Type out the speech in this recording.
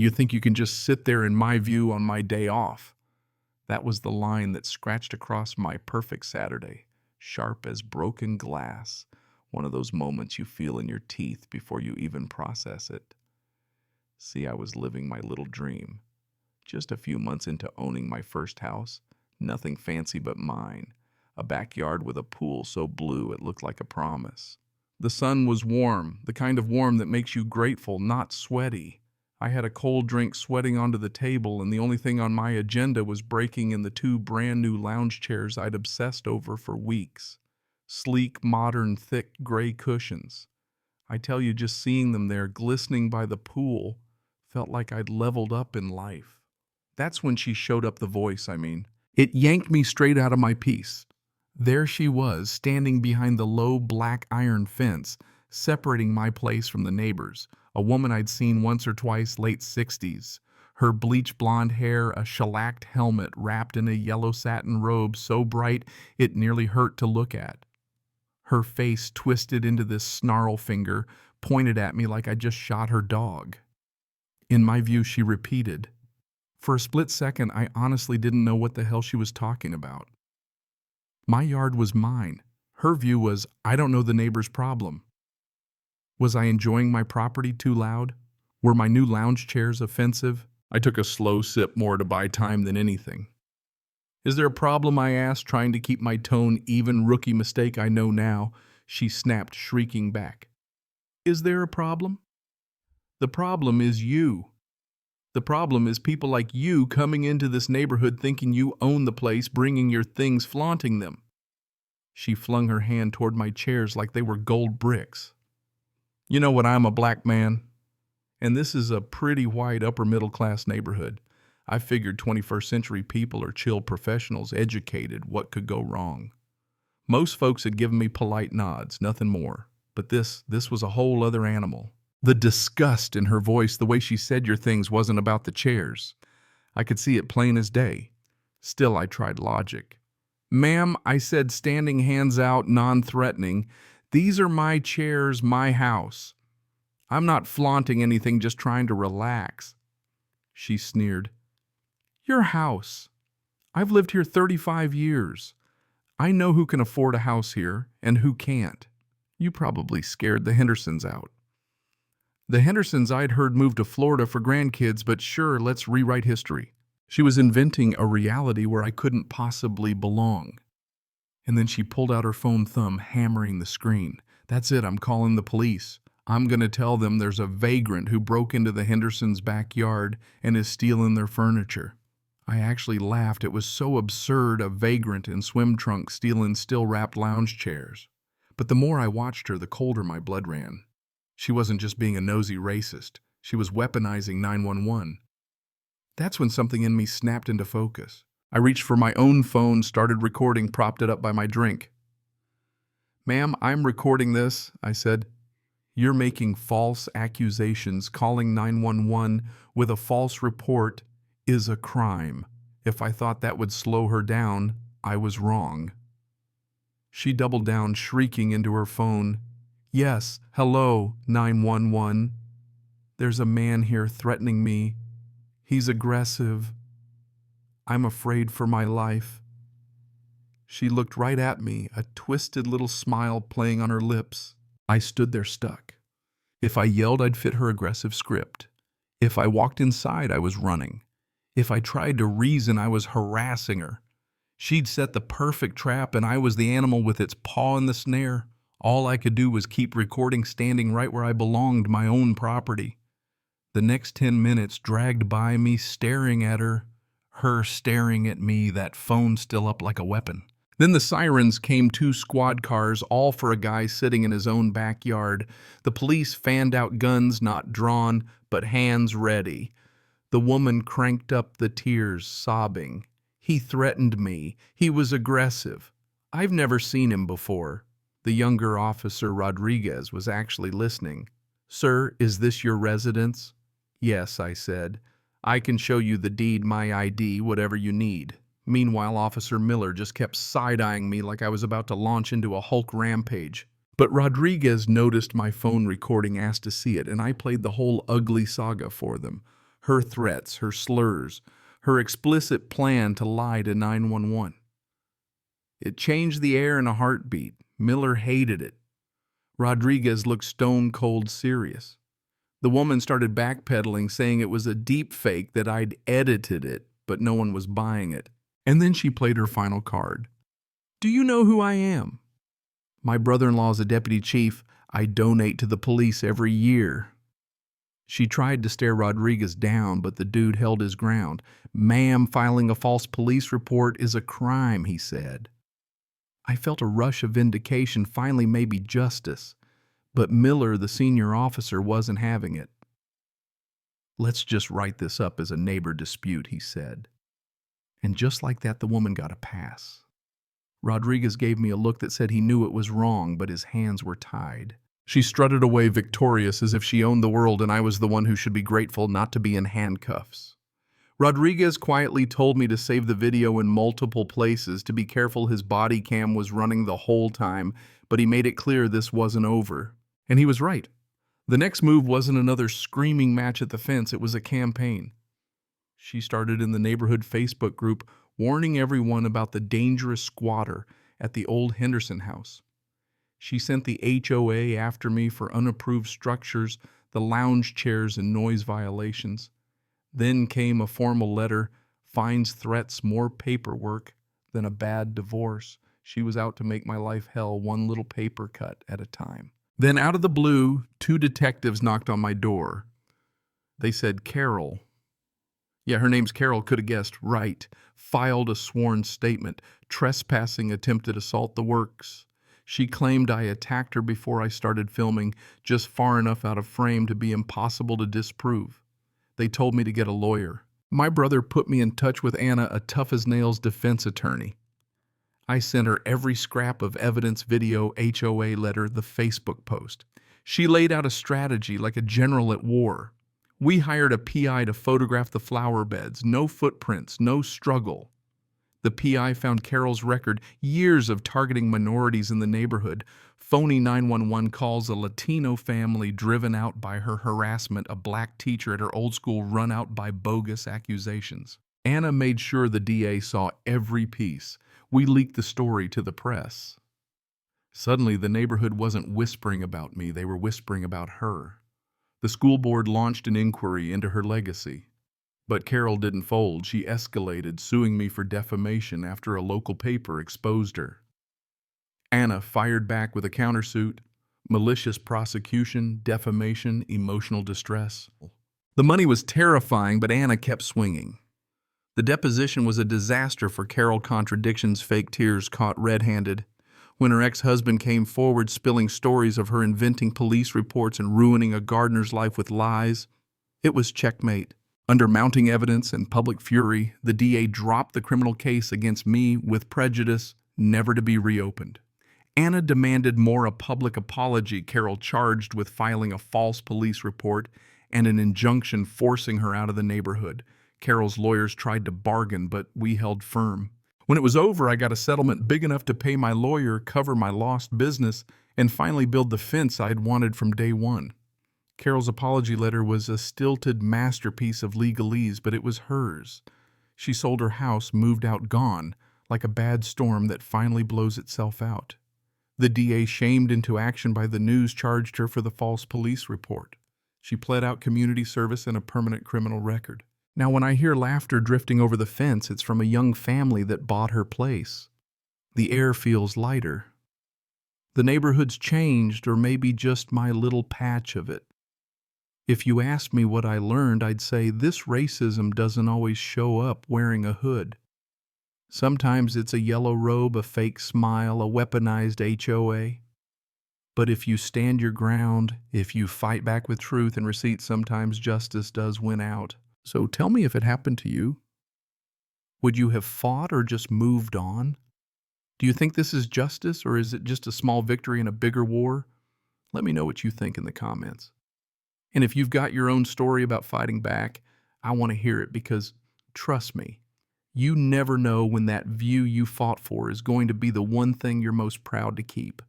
You think you can just sit there in my view on my day off?" That was the line that scratched across my perfect Saturday, sharp as broken glass, one of those moments you feel in your teeth before you even process it. See, I was living my little dream. Just a few months into owning my first house, nothing fancy but mine, a backyard with a pool so blue it looked like a promise. The sun was warm, the kind of warm that makes you grateful, not sweaty. I had a cold drink sweating onto the table, and the only thing on my agenda was breaking in the 2 brand new lounge chairs I'd obsessed over for weeks. Sleek, modern, thick gray cushions. I tell you, just seeing them there, glistening by the pool, felt like I'd leveled up in life. That's when she showed up, the voice, I mean. It yanked me straight out of my piece. There she was, standing behind the low black iron fence, separating my place from the neighbors, a woman I'd seen once or twice, late 60s. Her bleach blonde hair, a shellacked helmet wrapped in a yellow satin robe so bright it nearly hurt to look at. Her face twisted into this snarl finger, pointed at me like I'd just shot her dog. In my view, she repeated. For a split second, I honestly didn't know what the hell she was talking about. My yard was mine. Her view was, I don't know the neighbor's problem. Was I enjoying my property too loud? Were my new lounge chairs offensive? I took a slow sip more to buy time than anything. Is there a problem, I asked, trying to keep my tone even. Rookie mistake I know now. She snapped, shrieking back. Is there a problem? The problem is you. The problem is people like you coming into this neighborhood thinking you own the place, bringing your things, flaunting them. She flung her hand toward my chairs like they were gold bricks. You know what, I'm a black man, and this is a pretty white upper-middle-class neighborhood. I figured 21st century people are chill professionals, educated. What could go wrong? Most folks had given me polite nods, nothing more. But this was a whole other animal. The disgust in her voice, the way she said your things, wasn't about the chairs. I could see it plain as day. Still, I tried logic. Ma'am, I said, standing hands out, non-threatening, these are my chairs, my house. I'm not flaunting anything, just trying to relax. She sneered. Your house. I've lived here 35 years. I know who can afford a house here and who can't. You probably scared the Hendersons out. The Hendersons, I'd heard, moved to Florida for grandkids, but sure, let's rewrite history. She was inventing a reality where I couldn't possibly belong. And then she pulled out her phone thumb, hammering the screen. That's it, I'm calling the police. I'm going to tell them there's a vagrant who broke into the Hendersons' backyard and is stealing their furniture. I actually laughed. It was so absurd, a vagrant in swim trunks stealing still-wrapped lounge chairs. But the more I watched her, the colder my blood ran. She wasn't just being a nosy racist. She was weaponizing 911. That's when something in me snapped into focus. I reached for my own phone, started recording, propped it up by my drink. Ma'am, I'm recording this, I said. You're making false accusations. Calling 911 with a false report is a crime. If I thought that would slow her down, I was wrong. She doubled down, shrieking into her phone. Yes, hello, 911. There's a man here threatening me. He's aggressive. I'm afraid for my life. She looked right at me, a twisted little smile playing on her lips. I stood there stuck. If I yelled, I'd fit her aggressive script. If I walked inside, I was running. If I tried to reason, I was harassing her. She'd set the perfect trap, and I was the animal with its paw in the snare. All I could do was keep recording, standing right where I belonged, my own property. The next 10 minutes dragged by me, staring at her staring at me, that phone still up like a weapon. Then the sirens came, 2 squad cars, all for a guy sitting in his own backyard. The police fanned out, guns not drawn, but hands ready. The woman cranked up the tears, sobbing. He threatened me. He was aggressive. I've never seen him before. The younger officer, Rodriguez, was actually listening. Sir, is this your residence? Yes, I said. I can show you the deed, my ID, whatever you need. Meanwhile, Officer Miller just kept side-eyeing me like I was about to launch into a Hulk rampage. But Rodriguez noticed my phone recording, asked to see it, and I played the whole ugly saga for them. Her threats, her slurs, her explicit plan to lie to 911. It changed the air in a heartbeat. Miller hated it. Rodriguez looked stone-cold serious. The woman started backpedaling, saying it was a deep fake, that I'd edited it, but no one was buying it. And then she played her final card. Do you know who I am? My brother-in-law is a deputy chief. I donate to the police every year. She tried to stare Rodriguez down, but the dude held his ground. Ma'am, filing a false police report is a crime, he said. I felt a rush of vindication, finally maybe justice. But Miller, the senior officer, wasn't having it. Let's just write this up as a neighbor dispute, he said. And just like that, the woman got a pass. Rodriguez gave me a look that said he knew it was wrong, but his hands were tied. She strutted away victorious as if she owned the world and I was the one who should be grateful not to be in handcuffs. Rodriguez quietly told me to save the video in multiple places, to be careful his body cam was running the whole time, but he made it clear this wasn't over. And he was right. The next move wasn't another screaming match at the fence, it was a campaign. She started in the neighborhood Facebook group, warning everyone about the dangerous squatter at the old Henderson house. She sent the HOA after me for unapproved structures, the lounge chairs, and noise violations. Then came a formal letter, fines, threats, more paperwork than a bad divorce. She was out to make my life hell, one little paper cut at a time. Then out of the blue, 2 detectives knocked on my door. They said, Carol. Yeah, her name's Carol, could have guessed right. Filed a sworn statement, trespassing, attempted assault, the works. She claimed I attacked her before I started filming, just far enough out of frame to be impossible to disprove. They told me to get a lawyer. My brother put me in touch with Anna, a tough-as-nails defense attorney. I sent her every scrap of evidence, video, HOA letter, the Facebook post. She laid out a strategy like a general at war. We hired a PI to photograph the flower beds. No footprints, no struggle. The PI found Carol's record, years of targeting minorities in the neighborhood. Phony 911 calls, a Latino family driven out by her harassment, a black teacher at her old school run out by bogus accusations. Anna made sure the DA saw every piece. We leaked the story to the press. Suddenly, the neighborhood wasn't whispering about me, they were whispering about her. The school board launched an inquiry into her legacy. But Carol didn't fold. She escalated, suing me for defamation after a local paper exposed her. Anna fired back with a countersuit, malicious prosecution, defamation, emotional distress. The money was terrifying, but Anna kept swinging. The deposition was a disaster for Carol. Contradictions, fake tears, caught red-handed. When her ex-husband came forward spilling stories of her inventing police reports and ruining a gardener's life with lies, it was checkmate. Under mounting evidence and public fury, the DA dropped the criminal case against me with prejudice, never to be reopened. Anna demanded more, a public apology, Carol charged with filing a false police report, and an injunction forcing her out of the neighborhood. Carol's lawyers tried to bargain, but we held firm. When it was over, I got a settlement big enough to pay my lawyer, cover my lost business, and finally build the fence I'd wanted from day one. Carol's apology letter was a stilted masterpiece of legalese, but it was hers. She sold her house, moved out, gone, like a bad storm that finally blows itself out. The DA, shamed into action by the news, charged her for the false police report. She pled out community service and a permanent criminal record. Now, when I hear laughter drifting over the fence, it's from a young family that bought her place. The air feels lighter. The neighborhood's changed, or maybe just my little patch of it. If you asked me what I learned, I'd say this racism doesn't always show up wearing a hood. Sometimes it's a yellow robe, a fake smile, a weaponized HOA. But if you stand your ground, if you fight back with truth and receipts, sometimes justice does win out. So tell me if it happened to you. Would you have fought or just moved on? Do you think this is justice, or is it just a small victory in a bigger war? Let me know what you think in the comments. And if you've got your own story about fighting back, I want to hear it, because trust me, you never know when that view you fought for is going to be the one thing you're most proud to keep.